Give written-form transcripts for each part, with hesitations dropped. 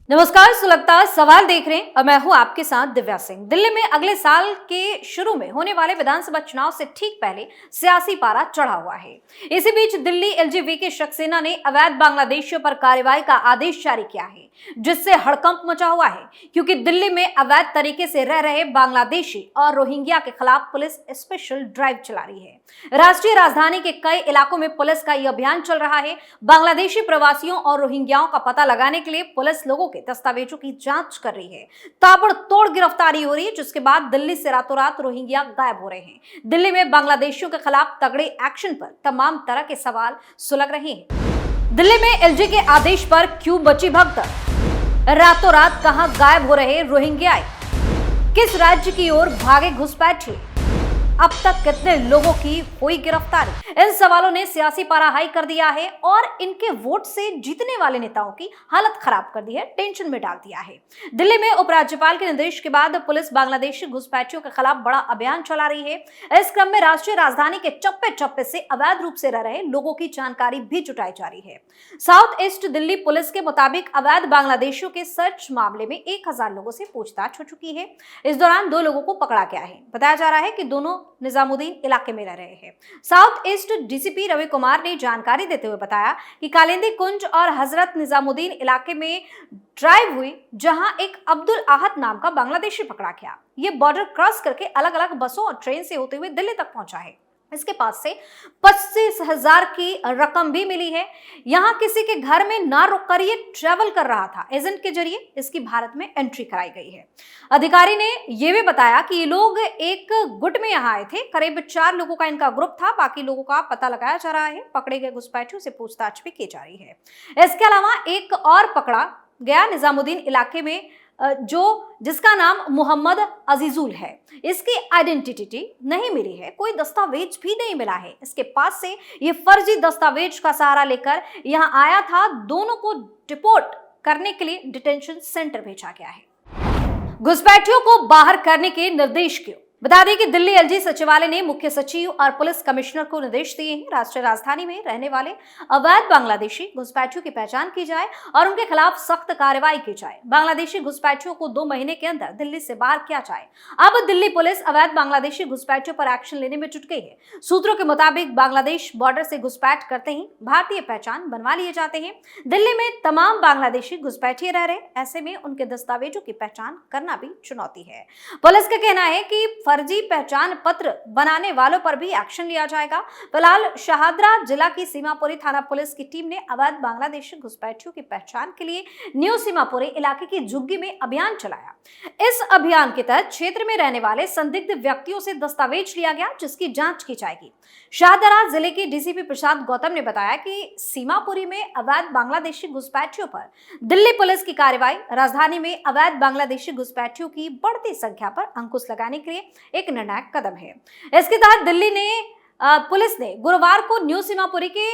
नमस्कार, सुलगता सवाल देख रहे हैं और मैं हूं आपके साथ दिव्या सिंह। दिल्ली में अगले साल के शुरू में होने वाले विधानसभा चुनाव से ठीक पहले सियासी पारा चढ़ा हुआ है। इसी बीच दिल्ली एलजीबीटी शख्सेना ने अवैध बांग्लादेशियों पर कार्रवाई का आदेश जारी किया है, जिससे हड़कंप मचा हुआ है, क्योंकि दिल्ली में अवैध तरीके से रह रहे बांग्लादेशी और रोहिंग्या के खिलाफ पुलिस स्पेशल ड्राइव चला रही है। राष्ट्रीय राजधानी के कई इलाकों में पुलिस का यह अभियान चल रहा है। बांग्लादेशी प्रवासियों और रोहिंग्याओं का पता लगाने के लिए पुलिस लोगों के दस्तावेजों की जांच कर रही है। ताबड़तोड़ गिरफ्तारी हो रही है, जिसके बाद दिल्ली से रातों रात रोहिंग्या गायब हो रहे हैं। दिल्ली में बांग्लादेशियों के खिलाफ तगड़े एक्शन पर तमाम तरह के सवाल सुलग रहे हैं। दिल्ली में एलजी के आदेश पर क्यों बची भगदड़? रातों रात कहां गायब हो रहे रोहिंग्या? किस राज्य की ओर भागे घुसपैठिए? अब तक कितने लोगों की हुई गिरफ्तारी? इन सवालों ने सियासी पारा हाई कर दिया है और इनके वोट से जीतने वाले नेताओं की हालत खराब कर दी है, टेंशन में डाल दिया है। दिल्ली में उपराज्यपाल के निर्देश के बाद पुलिस बांग्लादेशी घुसपैठियों के खिलाफ बड़ा अभियान चला रही है। इस क्रम में राष्ट्रीय राजधानी के चप्पे चप्पे से अवैध रूप से रह रहे लोगों की जानकारी भी जुटाई जा रही है। साउथ ईस्ट दिल्ली पुलिस के मुताबिक अवैध बांग्लादेशियों के सर्च मामले में 1000 लोगों से पूछताछ हो चुकी है। इस दौरान 2 लोगों को पकड़ा गया है। बताया जा रहा है कि दोनों निजामुद्दीन इलाके में रह रहे हैं। South east DCP Ravi Kumar ने जानकारी देते हुए बताया कि कालिंदी कुंज और हजरत निजामुद्दीन इलाके में ड्राइव हुई, जहां एक अब्दुल आहद नाम का बांग्लादेशी पकड़ा गया। ये बॉर्डर क्रॉस करके अलग अलग बसों और ट्रेन से होते हुए दिल्ली तक पहुंचा है। इसके पास से 25,000 की रकम भी मिली है। यहाँ किसी के घर में ना रुककर ये ट्रैवल कर रहा था। एजेंट के जरिए इसकी भारत में एंट्री कराई गई है। अधिकारी ने यह भी बताया कि ये लोग एक गुट में यहाँ आए थे। करीब 4 लोगों का इनका ग्रुप था। बाकी लोगों का पता लगाया जा रहा है। पकड़े गए घुसपैठियों से पूछताछ भी की जा रही है। इसके अलावा एक और पकड़ा गया निजामुद्दीन इलाके में, जिसका नाम मोहम्मद अजीजुल है। इसकी आइडेंटिटी नहीं मिली है, कोई दस्तावेज भी नहीं मिला है। इसके पास से ये फर्जी दस्तावेज का सहारा लेकर यहां आया था। दोनों को डिपोर्ट करने के लिए डिटेंशन सेंटर भेजा गया है। घुसपैठियों को बाहर करने के निर्देश क्यों? बता दें कि दिल्ली एलजी सचिवालय ने मुख्य सचिव और पुलिस कमिश्नर को निर्देश दिए हैं। राष्ट्रीय राजधानी में रहने वाले अवैध बांग्लादेशी घुसपैठियों की पहचान की जाए और उनके खिलाफ सख्त कार्रवाई की जाए। बांग्लादेशी घुसपैठियों को 2 महीने के अंदर दिल्ली से बाहर किया जाए। अब दिल्ली पुलिस अवैध बांग्लादेशी घुसपैठियों पर एक्शन लेने में जुट गई है। सूत्रों के मुताबिक बांग्लादेश बॉर्डर से घुसपैठ करते ही भारतीय पहचान बनवा लिए जाते हैं। दिल्ली में तमाम बांग्लादेशी घुसपैठिए रह रहे, ऐसे में उनके दस्तावेजों की पहचान करना भी चुनौती है। पुलिस का कहना है कि फर्जी पहचान पत्र बनाने वालों पर भी एक्शन लिया जाएगा। फिलहाल शाहदरा जिला की सीमापुरी थाना पुलिस की टीम ने अवैध बांग्लादेशी घुसपैठियों की पहचान के लिए न्यू सीमापुरी इलाके की झुग्गी में अभियान चलाया। इस अभियान के तहत क्षेत्र में रहने वाले संदिग्ध व्यक्तियों से दस्तावेज लिया गया, जिसकी जांच की जाएगी। शाहदरा जिले के डीसीपी प्रसाद गौतम ने बताया कि सीमापुरी में अवैध बांग्लादेशी घुसपैठियों पर दिल्ली पुलिस की कार्रवाई राजधानी में अवैध बांग्लादेशी घुसपैठियों की बढ़ती संख्या पर अंकुश लगाने के लिए एक निर्णायक कदम है। इसके तहत दिल्ली ने पुलिस ने गुरुवार को न्यू सीमापुरी के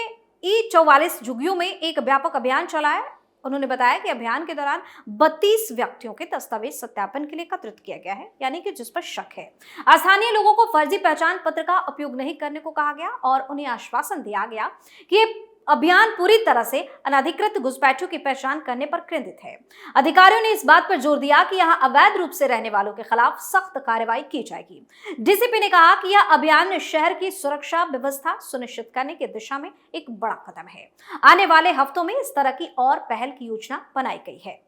E44 झुग्गियों में एक व्यापक अभियान चलाया। उन्होंने बताया कि अभियान के दौरान 32 व्यक्तियों के दस्तावेज सत्यापन के लिए एकत्रित किया गया है, यानी कि जिस पर शक है। स्थानीय लोगों को फर्जी पहचान पत्र का उपयोग नहीं करने को कहा गया और उन्हें आश्वासन दिया गया कि ये अभियान पूरी तरह से अनधिकृत घुसपैठियों की पहचान करने पर केंद्रित है। अधिकारियों ने इस बात पर जोर दिया कि यहां अवैध रूप से रहने वालों के खिलाफ सख्त कार्रवाई की जाएगी। डीसीपी ने कहा कि यह अभियान शहर की सुरक्षा व्यवस्था सुनिश्चित करने की दिशा में एक बड़ा कदम है। आने वाले हफ्तों में इस तरह की और पहल की योजना बनाई गई है।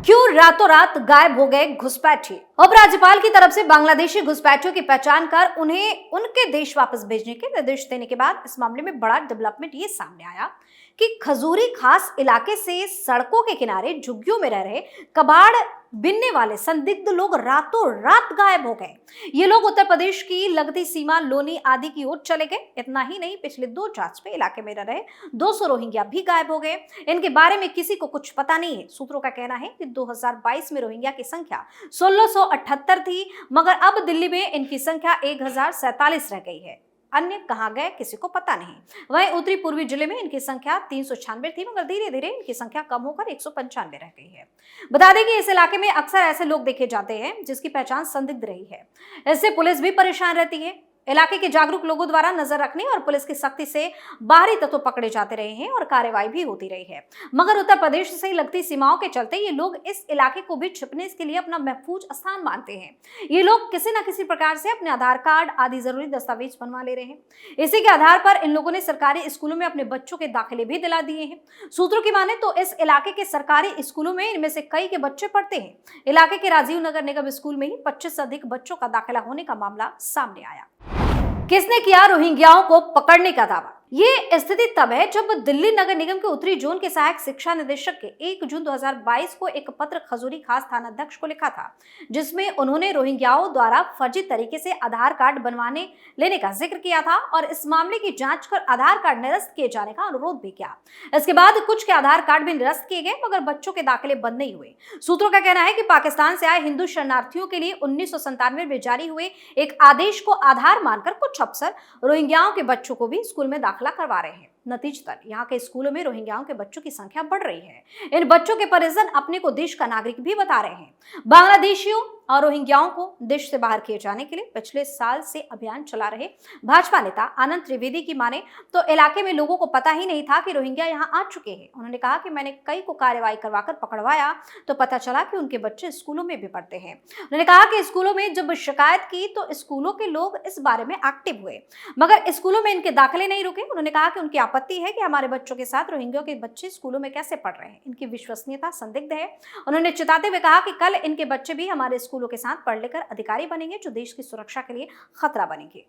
क्यों रातों रात गायब हो गए घुसपैठिए? उपराज्यपाल की तरफ से बांग्लादेशी घुसपैठियों की पहचान कर उन्हें उनके देश वापस भेजने के निर्देश देने के बाद इस मामले में बड़ा डेवलपमेंट ये सामने आया कि खजूरी खास इलाके से सड़कों के किनारे झुग्गियों में रह रहे कबाड़ बिनने वाले संदिग्ध लोग रातों रात गायब हो गए। ये लोग उत्तर प्रदेश की लगती सीमा लोनी आदि की ओर चले गए। इतना ही नहीं, पिछले 2 जांच में इलाके में रह रहे 200 रोहिंग्या भी गायब हो गए। इनके बारे में किसी को कुछ पता नहीं है। सूत्रों का कहना है कि 2022 में रोहिंग्या की संख्या 1678 थी, मगर अब दिल्ली में इनकी संख्या 1047 रह गई है। अन्य कहां गए किसी को पता नहीं। वहीं उत्तरी पूर्वी जिले में इनकी संख्या 396 थी, मगर धीरे धीरे इनकी संख्या कम होकर 195 रह गई है। बता दें कि इस इलाके में अक्सर ऐसे लोग देखे जाते हैं जिसकी पहचान संदिग्ध रही है। इससे पुलिस भी परेशान रहती है। इलाके के जागरूक लोगों द्वारा नजर रखने और पुलिस की सख्ती से बाहरी तत्व पकड़े जाते रहे हैं और कार्रवाई भी होती रही है। मगर उत्तर प्रदेश से लगती सीमाओं के चलते ये लोग इस इलाके को भी छिपने के लिए अपना महफूज स्थान मानते हैं। ये लोग किसी न किसी प्रकार से अपने आधार कार्ड आदि जरूरी दस्तावेज बनवा ले रहे हैं। इसी के आधार पर इन लोगों ने सरकारी स्कूलों में अपने बच्चों के दाखिले भी दिला दिए हैं। सूत्रों की माने तो इस इलाके के सरकारी स्कूलों में इनमें से कई के बच्चे पढ़ते हैं। इलाके के राजीव नगर निगम स्कूल में ही 25 से अधिक बच्चों का दाखिला होने का मामला सामने आया। किसने किया रोहिंग्याओं को पकड़ने का दावा? ये स्थिति तब है जब दिल्ली नगर निगम के उत्तरी जोन के सहायक शिक्षा निदेशक के 1 जून 2022 को एक पत्र खजूरी खास थानाध्यक्ष को लिखा था, जिसमें उन्होंने रोहिंग्याओं द्वारा फर्जी तरीके से आधार कार्ड बनवाने लेने का जिक्र किया था और इस मामले की जांच कर आधार कार्ड निरस्त किए जाने का अनुरोध भी किया। इसके बाद कुछ के आधार कार्ड भी निरस्त किए गए, मगर बच्चों के दाखिले बंद नहीं हुए। सूत्रों का कहना है कि पाकिस्तान से आए हिंदू शरणार्थियों के लिए 1997 में जारी हुए एक आदेश को आधार मानकर कुछ अफसर रोहिंग्याओं के बच्चों को भी स्कूल में दाखिला करवा रहे हैं। नतीजतन यहाँ के स्कूलों में रोहिंग्याओं के बच्चों की संख्या बढ़ रही है। इन बच्चों के परिजन अपने को देश का नागरिक भी बता रहे हैं। बांग्लादेशियों और रोहिंग्याओं को देश से बाहर किए जाने के लिए पिछले साल से अभियान चला रहे भाजपा नेता आनंद त्रिवेदी की माने तो इलाके में लोगों को पता ही नहीं था कि रोहिंग्या यहाँ आ चुके हैं। उन्होंने कहा कि मैंने कई को कार्रवाई करवाकर पकड़वाया तो पता चला कि उनके बच्चे स्कूलों में भी पढ़ते हैं। उन्होंने कहा कि स्कूलों में जब शिकायत की तो स्कूलों के लोग इस बारे में एक्टिव हुए, मगर स्कूलों में इनके दाखिले नहीं रुके। उन्होंने कहा कि उनकी आपत्ति है कि हमारे बच्चों के साथ रोहिंग्या के बच्चे स्कूलों में कैसे पढ़ रहे हैं, इनकी विश्वसनीयता संदिग्ध है। उन्होंने चेताते हुए कहा कि कल इनके बच्चे भी हमारे स्कूलों के साथ पढ़ लेकर अधिकारी बनेंगे जो देश की सुरक्षा के लिए खतरा बनेंगे।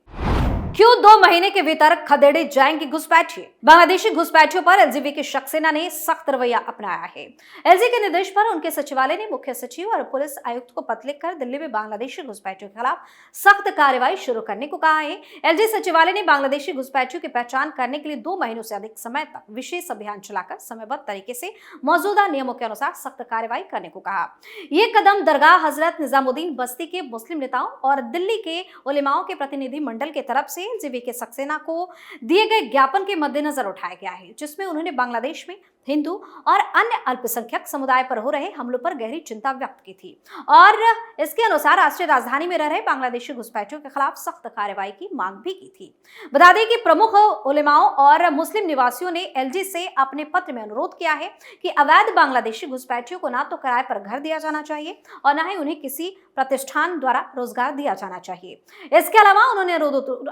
क्यों 2 महीने के भीतर खदेड़े जाएंगे घुसपैठिए? बांग्लादेशी घुसपैठियों पर एलजीबी की सक्सेना ने सख्त रवैया अपनाया है। एलजी के निर्देश पर उनके सचिवालय ने मुख्य सचिव और पुलिस आयुक्त को पत्र लिखकर दिल्ली में बांग्लादेशी घुसपैठियों के खिलाफ सख्त कार्रवाई शुरू करने को कहा है। एलजी सचिवालय ने बांग्लादेशी घुसपैठियों की पहचान करने के लिए 2 महीनों से अधिक समय तक विशेष अभियान चलाकर समयबद्ध तरीके से मौजूदा नियमों के अनुसार सख्त कार्रवाई करने को कहा। यह कदम दरगाह हजरत निजामुद्दीन बस्ती के मुस्लिम नेताओं और दिल्ली के उलेमाओं के प्रतिनिधि मंडल की तरफ से एलजीबी के सक्सेना को दिए गए ज्ञापन के मद्देनजर उठाया गया है, जिसमें उन्होंने बांग्लादेश में हिंदू और अन्य अल्पसंख्यक समुदाय पर हो रहे हमलों पर गहरी चिंता व्यक्त की थी और इसके अनुसार राष्ट्रीय राजधानी में रह रहे बांग्लादेशी घुसपैठियों के खिलाफ सख्त कार्रवाई की मांग भी की थी। बता दें कि प्रमुख उलेमाओं और मुस्लिम निवासियों ने एलजी से अपने पत्र में अनुरोध किया है कि अवैध बांग्लादेशी घुसपैठियों को ना तो किराए पर घर दिया जाना चाहिए और न ही उन्हें किसी प्रतिष्ठान द्वारा रोजगार दिया जाना चाहिए। इसके अलावा उन्होंने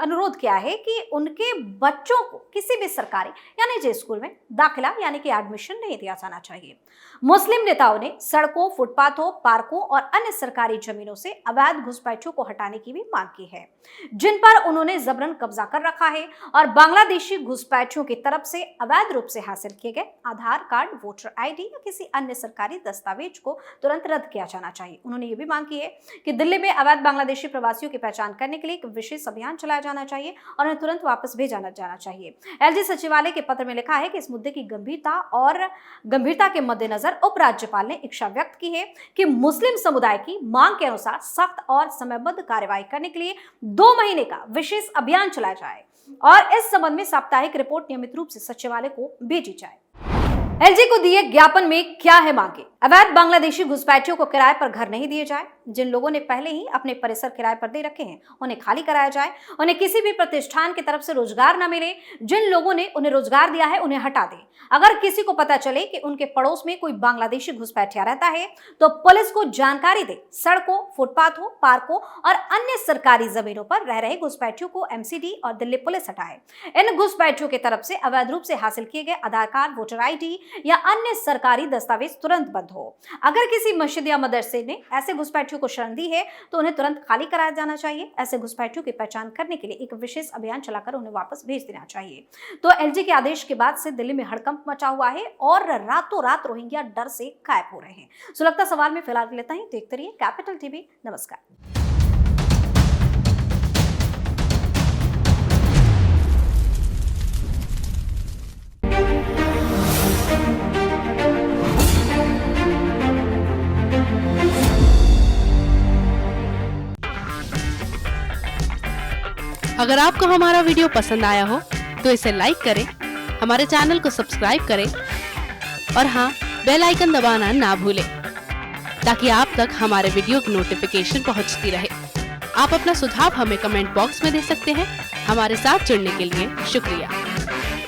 अनुरोध किया है कि उनके बच्चों को किसी भी सरकारी या निजी स्कूल में दाखिला यानी कि एडमिशन नहीं दिया जाना चाहिए। मुस्लिम नेताओं ने सड़कों, फुटपाथों, पार्कों और अन्य सरकारी जमीनों से अवैध घुसपैठियों को हटाने की भी मांग की है, जिन पर उन्होंने जबरन कब्जा कर रखा है और बांग्लादेशी घुसपैठियों की तरफ से अवैध रूप से हासिल किए गए आधार कार्ड, वोटर आईडी या किसी अन्य सरकारी दस्तावेज को तुरंत रद्द किया जाना चाहिए। उन्होंने ये भी मांग की है कि दिल्ली में अवैध बांग्लादेशी प्रवासियों की पहचान करने के लिए एक विशेष अभियान चलाया जाना चाहिए और उन्हें तुरंत वापस भेजा जाना चाहिए। एलजी सचिवालय के पत्र में लिखा है कि इस मुद्दे की गंभीरता के मद्देनजर उपराज्यपाल ने इच्छा व्यक्त की है कि मुस्लिम समुदाय की मांग के अनुसार सख्त और समयबद्ध कार्रवाई करने के लिए 2 महीने का विशेष अभियान चलाया जाए और इस संबंध में साप्ताहिक रिपोर्ट नियमित रूप से सचिवालय को भेजी जाए। एलजी को दिए ज्ञापन में क्या है मांगे? अवैध बांग्लादेशी घुसपैठियों को किराए पर घर नहीं दिए जाए। जिन लोगों ने पहले ही अपने परिसर किराए पर दे रखे हैं उन्हें खाली कराया जाए। उन्हें किसी भी प्रतिष्ठान की तरफ से रोजगार न मिले। जिन लोगों ने उन्हें रोजगार दिया है उन्हें हटा दें। अगर किसी को पता चले कि उनके पड़ोस में कोई बांग्लादेशी घुसपैठिया रहता है तो पुलिस को जानकारी दे। सड़कों, फुटपाथों, पार्कों और अन्य सरकारी जमीनों पर रह रहे घुसपैठियों को एमसीडी और दिल्ली पुलिस हटाए। इन घुसपैठियों की तरफ से अवैध रूप से हासिल किए गए आधार कार्ड, वोटर आईडी या अन्य सरकारी दस्तावेज तुरंत बंद हो। अगर किसी मस्जिद या मदरसे ने ऐसे घुसपैठियों को शरण दी है तो उन्हें तुरंत खाली कराया जाना चाहिए। ऐसे घुसपैठियों की पहचान करने के लिए एक विशेष अभियान चलाकर उन्हें वापस भेज देना चाहिए। तो एलजी के आदेश के बाद से दिल्ली में हड़कंप मचा हुआ है और रातों रात रोहिंग्या डर से गायब हो रहे हैं। सुलगता सवाल में फिलहाल लेता है, देखते रहिए कैपिटल टीवी। नमस्कार। अगर आपको हमारा वीडियो पसंद आया हो तो इसे लाइक करें, हमारे चैनल को सब्सक्राइब करें और हाँ, बेल आइकन दबाना ना भूलें ताकि आप तक हमारे वीडियो की नोटिफिकेशन पहुंचती रहे। आप अपना सुझाव हमें कमेंट बॉक्स में दे सकते हैं। हमारे साथ जुड़ने के लिए शुक्रिया।